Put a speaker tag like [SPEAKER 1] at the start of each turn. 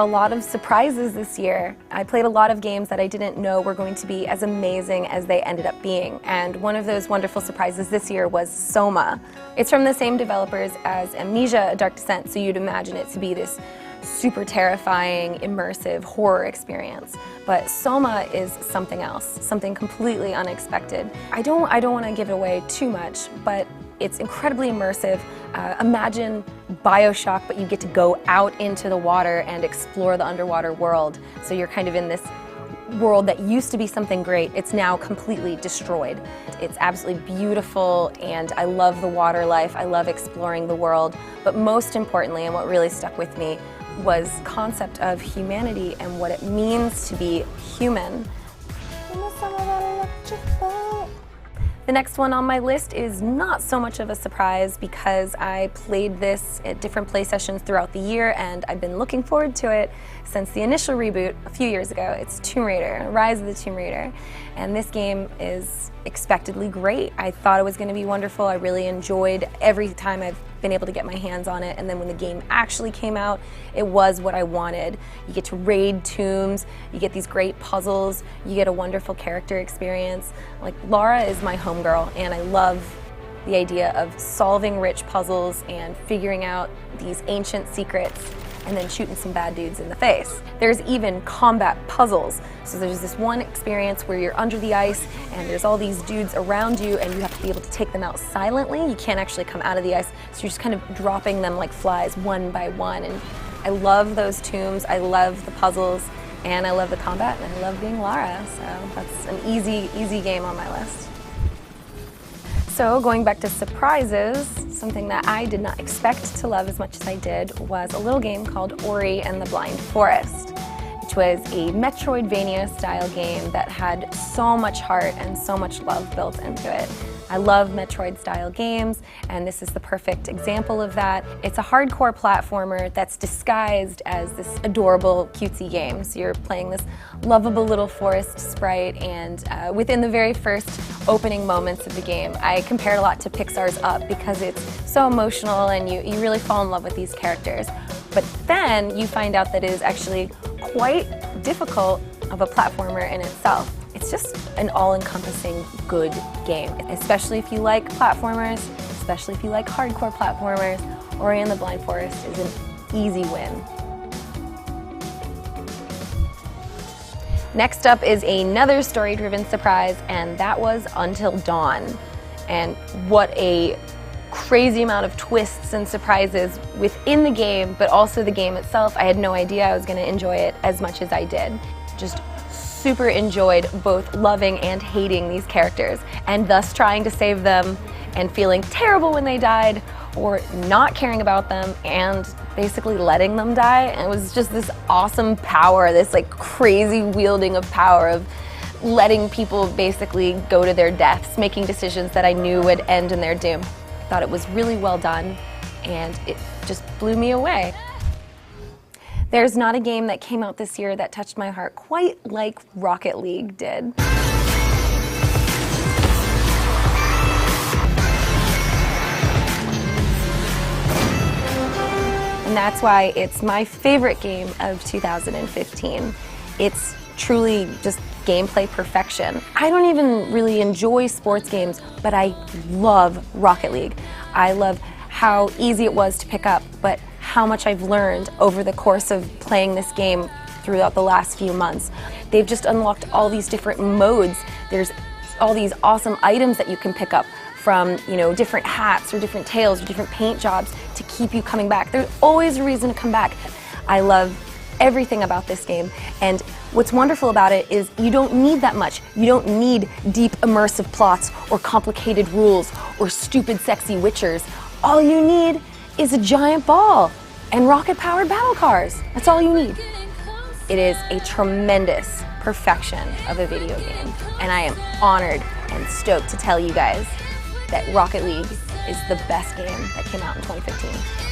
[SPEAKER 1] a lot of surprises this year. I played a lot of games that I didn't know were going to be as amazing as they ended up being, and one of those wonderful surprises this year was Soma. It's from the same developers as Amnesia: A Dark Descent, so you'd imagine it to be this super terrifying, immersive horror experience. But Soma is something else, something completely unexpected. I don't want to give it away too much, but it's incredibly immersive. Imagine BioShock, but you get to go out into the water and explore the underwater world. So you're kind of in this world that used to be something great. It's now completely destroyed. It's absolutely beautiful, and I love the water life. I love exploring the world. But most importantly, and what really stuck with me, was the concept of humanity and what it means to be human. The next one on my list is not so much of a surprise because I played this at different play sessions throughout the year, and I've been looking forward to it since the initial reboot a few years ago. It's Tomb Raider, Rise of the Tomb Raider. And this game is expectedly great. I thought it was going to be wonderful. I really enjoyed every time I've been able to get my hands on it, and then when the game actually came out, it was what I wanted. You get to raid tombs, you get these great puzzles, you get a wonderful character experience. Like, Lara is my homegirl, and I love the idea of solving rich puzzles and figuring out these ancient secrets and then shooting some bad dudes in the face. There's even combat puzzles. So there's this one experience where you're under the ice and there's all these dudes around you, and you have to be able to take them out silently. You can't actually come out of the ice, so you're just kind of dropping them like flies one by one. And I love those tombs, I love the puzzles, and I love the combat, and I love being Lara. So that's an easy game on my list. So going back to surprises, something that I did not expect to love as much as I did was a little game called Ori and the Blind Forest, which was a Metroidvania style game that had so much heart and so much love built into it. I love Metroid style games, and this is the perfect example of that. It's a hardcore platformer that's disguised as this adorable, cutesy game. So you're playing this lovable little forest sprite, and within the very first opening moments of the game, I compared a lot to Pixar's Up because it's so emotional and you really fall in love with these characters. But then you find out that it is actually quite difficult of a platformer in itself. It's just an all-encompassing good game, especially if you like platformers, especially if you like hardcore platformers. Ori and the Blind Forest is an easy win. Next up is another story-driven surprise, and that was Until Dawn. And what a crazy amount of twists and surprises within the game, but also the game itself. I had no idea I was going to enjoy it as much as I did. Just super enjoyed both loving and hating these characters, and thus trying to save them and feeling terrible when they died, or not caring about them and basically letting them die. And it was just this awesome power, this like crazy wielding of power of letting people basically go to their deaths, making decisions that I knew would end in their doom. I thought it was really well done, and it just blew me away. There's not a game that came out this year that touched my heart quite like Rocket League did. And that's why it's my favorite game of 2015. It's truly just gameplay perfection. I don't even really enjoy sports games, but I love Rocket League. I love how easy it was to pick up, but how much I've learned over the course of playing this game throughout the last few months. They've just unlocked all these different modes. There's all these awesome items that you can pick up from, you know, different hats or different tails or different paint jobs to keep you coming back. There's always a reason to come back. I love everything about this game, and what's wonderful about it is you don't need that much. You don't need deep immersive plots or complicated rules or stupid sexy witchers. All you need is a giant ball and rocket-powered battle cars. That's all you need. It is a tremendous perfection of a video game, and I am honored and stoked to tell you guys that Rocket League is the best game that came out in 2015.